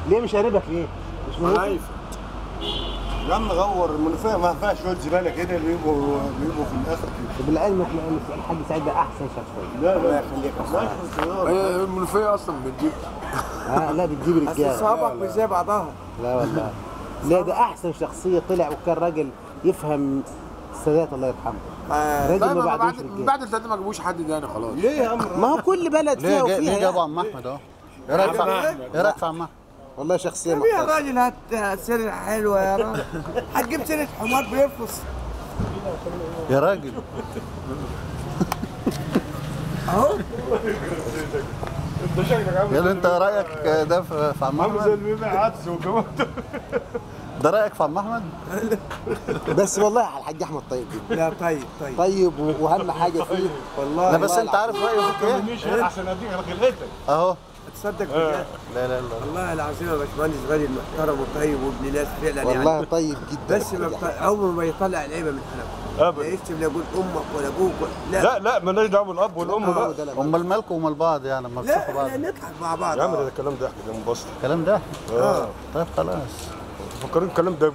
ليه مش قريبك ليه؟ مش منوفي؟ يا عم غور المنوفيه ما فيهاش شويه زباله كده بيبقوا في الاخر كده. بالعلم الحاج سعيد ده احسن شخصيه. لا الله يخليك. هي المنوفيه اصلا بتجيب لا بتجيب رجاله. اصل صوابعك مش زي بعضها. لا والله. لا ده احسن شخصيه طلع، وكان راجل يفهم السادات الله يرحمه. راجل ما بعدوش رجاله. بعد الثلاثه ما جابوش حد تاني خلاص. ليه يا عم؟ ما هو كل بلد فيها وفيها. ليه جابوا عم احمد اهو؟ ايه رايك في عم احمد؟ والله شخصيه يا محترمه. راجل هات سيرة حلوة يا راجل. هتجيب سيرة حمار بيرفص. يا راجل اهو. انت شكلك عامل يلا انت رايك ده في عم عامل زي احمد؟ اللي بيبيع عدس وكمان. ده رايك في عم احمد؟ بس والله الحاج احمد طيب جدا. لا طيب طيب واهم حاجه فيه والله. لا بس انت عارف رايه فيك ايه؟ عشان اديك على خلقتك. اهو. تصدق بالله. لا لا لا والله العظيم يا باشمهندس غالي محترم وطيب وابن ناس فعلا يعني. والله طيب جدا. بس عمره ما يطلع العيبه من حلقه. ابدا. لا يشتم لا يقول امك ولا ابوك لا. لا مالناش دعوه بالاب والام بقى. امال مالكم ومال بعض يعني لما تشوفوا بعض؟ لا نضحك مع بعض. يا عم ده الكلام ده احكي ده مبسط. الكلام ده؟ اه طيب خلاص. فكرين الكلام ده